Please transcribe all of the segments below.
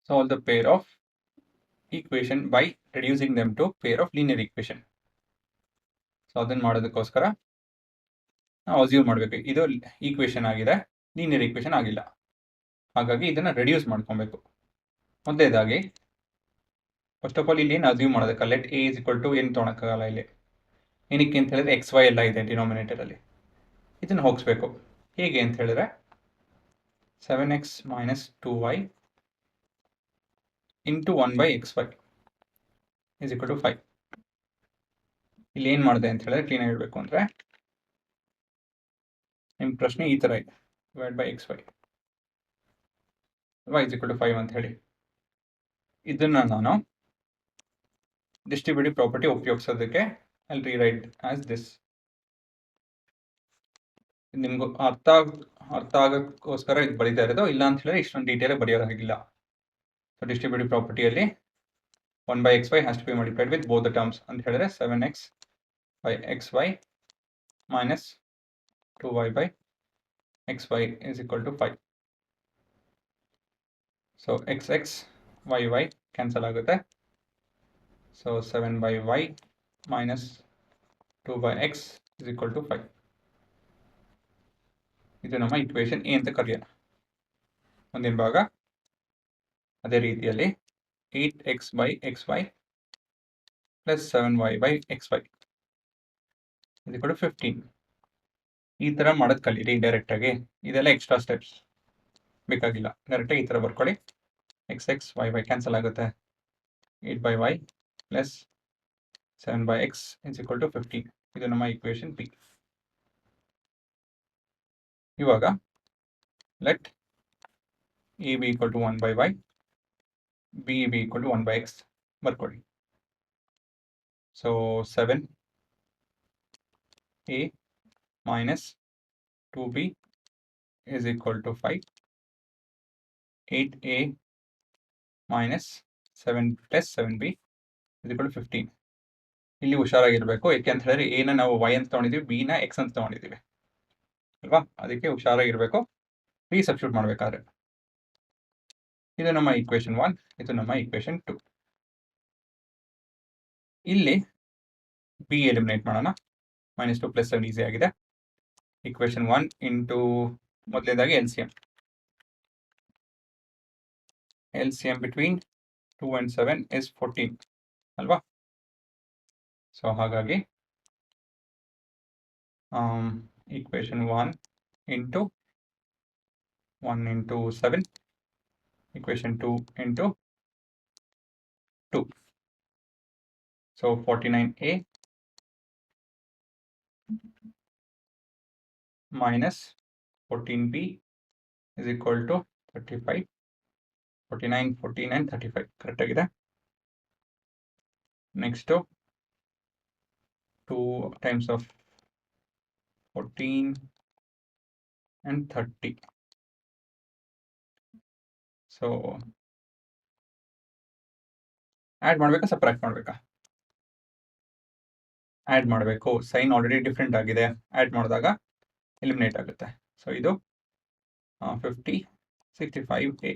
solve the pair of equation by reducing them to pair of linear equation. So ಅದನ್ನ ಮಾಡೋದಕ್ಕೋಸ್ಕರ ನಾವು assume ಮಾಡಬೇಕು ಇದು ಈಕ್ವೇಷನ್ ಆಗಿದೆ, ಲೀನಿಯರ್ ಈಕ್ವೇಷನ್ ಆಗಿಲ್ಲ. ಹಾಗಾಗಿ ಇದನ್ನ ರೆಡ್ಯೂಸ್ ಮಾಡ್ಕೊಬೇಕು. ಮೊದಲನೇದಾಗಿ ಫಸ್ಟ್ ಆಫ್ ಆಲ್ ಇಲ್ಲಿ ಏನು ಅಸ್ಯೂಮ್ ಮಾಡೋದಕ್ಕೆ let a is equal to ಏನು ತೊಗೊಳಕ್ಕಾಗಲ್ಲ. ಇಲ್ಲಿ ಏನಕ್ಕೆ ಅಂತ ಹೇಳಿದ್ರೆ ಎಕ್ಸ್ ವೈ ಎಲ್ಲ ಇದೆ ಡಿನಾಮಿನೇಟರಲ್ಲಿ. ಇದನ್ನು ಹೋಗಿಸ್ಬೇಕು. ಹೇಗೆ ಅಂತ ಹೇಳಿದ್ರೆ 7x minus 2y into 1/xy is equal to 5. ಇಲ್ಲಿ ಏನು ಮಾಡಿದೆ ಅಂತ ಹೇಳಿದ್ರೆ ಕ್ಲೀನಾಗಿ ಹೇಳಬೇಕು ಅಂದರೆ ನಿಮ್ಮ ಪ್ರಶ್ನೆ ಈ ಥರ ಇದೆ, divide by xy y is equal to 5 ಅಂತ ಹೇಳಿ. ಇದನ್ನು ನಾನು ಡಿಸ್ಟ್ರಿಬ್ಯೂಟಿವ್ ಪ್ರಾಪರ್ಟಿ ಉಪಯೋಗಿಸೋದಕ್ಕೆ I will rewrite as this. ನಿಮ್ಗೆ ಅರ್ಥ ಆಗೋಕ್ಕೋಸ್ಕರ ಇದು ಬರೀತಾ ಇರೋದು, ಇಲ್ಲ ಅಂತ ಹೇಳಿದ್ರೆ ಇಷ್ಟೊಂದು ಡೀಟೇಲ್ ಬರೆಯೋದಾಗಿಲ್ಲ. ಸೊ ಡಿಸ್ಟ್ರಿಬ್ಯೂಟಿವ್ ಪ್ರಾಪರ್ಟಿಯಲ್ಲಿ 1/xy has to be multiplied with both the terms ಅಂತ ಹೇಳಿದ್ರೆ 7x by xy minus 2y by xy is equal to 5. So xx yy cancel ಆಗುತ್ತೆ. So 7 by y minus 2 by x is equal to 5. ಇದು ನಮ್ಮ equation A ಅಂತ ಕರೆಯೋಣ. ಮುಂದಿನ ಭಾಗ ಅದೇ ರೀತಿಯಲ್ಲಿ 8x by xy plus 7y by xy is equal to 15. ಈ ಥರ ಮಾಡೋದು ಕಲೀರಿ ಡೈರೆಕ್ಟಾಗಿ. ಇದೆಲ್ಲ ಎಕ್ಸ್ಟ್ರಾ ಸ್ಟೆಪ್ಸ್ ಬೇಕಾಗಿಲ್ಲ, ಡೈರೆಕ್ಟಾಗಿ ಈ ಥರ ಬರ್ಕೊಳ್ಳಿ. xx y ಕ್ಯಾನ್ಸಲ್ ಆಗುತ್ತೆ. 8 by y plus 7 by x is equal to 15. ಇದು ನಮ್ಮ ಇಕ್ವೇಷನ್ ಪಿ. ಇವಾಗ let a be equal to 1 by y, b be equal to 1 by x ಬರ್ಕೊಳ್ಳಿ. So 7a minus 2b is equal to 5. 8a minus 7 plus 7b is equal to 15. ಇಲ್ಲಿ ಹುಷಾರಾಗಿರಬೇಕು, ಏಕೆ ಅಂತ ಹೇಳಿದ್ರೆ ಎನ ನಾವು y ಅಂತ ತೊಗೊಂಡಿದ್ದೀವಿ, ಬಿ ನ ಎಕ್ಸ್ ಅಂತ ತೊಗೊಂಡಿದ್ದೀವಿ ಅಲ್ವಾ. ಅದಕ್ಕೆ ಹುಷಾರಾಗಿರಬೇಕು ಬಿ ಸಬ್ಸ್ಟಿಟ್ಯೂಟ್ ಮಾಡಬೇಕಾದ್ರೆ. ಇದು ನಮ್ಮ ಇಕ್ವೇಷನ್ 1, ಇದು ನಮ್ಮ ಇಕ್ವೇಷನ್ 2. ಇಲ್ಲಿ ಬಿ ಎಲಿಮಿನೇಟ್ ಮಾಡೋಣ. -2 + 7 ಈಸಿ ಆಗಿದೆ. ಇಕ್ವೇಷನ್ 1 ಇಂಟು ಮೊದಲನೇದಾಗಿ LCM ಬಿಟ್ವೀನ್ 2 and 7 is 14 ಅಲ್ವಾ. ಸೊ ಹಾಗಾಗಿ equation 1 into 1 into 7, equation 2 into 2. So 49a minus 14b is equal to 35. 49, 14 and 35 correct ಆಗಿದೆ. Next 2 times of 14 and 30. So add ಮಾಡಬೇಕಾ subtract ಮಾಡಬೇಕಾ? Add ಮಾಡಬೇಕು. Sign already different ಆಗಿದೆ, add ಮಾಡಿದಾಗ eliminate ಆಗುತ್ತೆ. So ಇದು 50 65a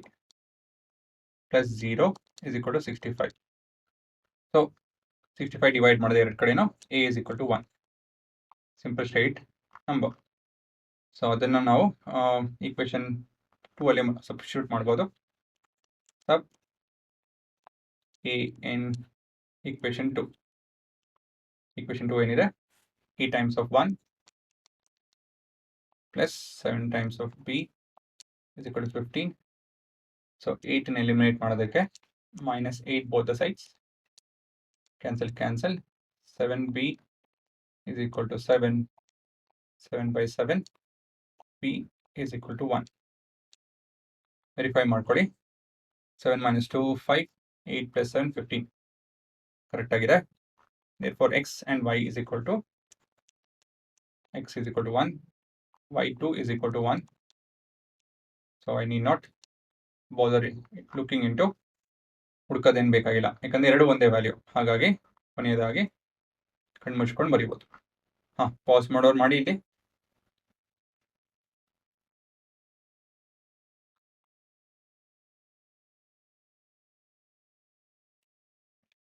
plus 0 is equal to 65. So 65 divide ಮಾಡಿದೆ ಎರಡು ಕಡೆನೂ a is equal to 1. Simple straight number. So ಅದನ್ನು ನಾವು ಈಕ್ವೇಷನ್ 2 ಅಲ್ಲಿ ಸಬ್ಸ್ಟಿಟ್ಯೂಟ್ ಮಾಡ್ಬೋದು. ಸಬ್ a in equation 2. Equation 2 ಏನಿದೆ 8 times of 1 plus 7 times of b is equal to 15. So 8 ಅನ್ನು eliminate ಮಾಡೋದಕ್ಕೆ -8 both the sides, cancel 7b is equal to 7 by 7 b is equal to 1. Verify ಮಾಡ್ಕೊಳ್ಳಿ. 7 - 2 5, 8 + 7 15 correct ಆಗಿದೆ. Therefore x and y is equal to 1, y2 is equal to 1. So I need not bother looking into ಹುಡುಕೋದೇನು ಬೇಕಾಗಿಲ್ಲ, ಯಾಕಂದರೆ ಎರಡು ಒಂದೇ value. ಹಾಗಾಗಿ ಕೊನೆಯದಾಗಿ ಕಣ್ಣು ಮುಚ್ಕೊಂಡು ಬರಿಬೋದು. ಪಾಸ್ ಮಾಡೋರು ಮಾಡಿ ಇಲ್ಲಿ.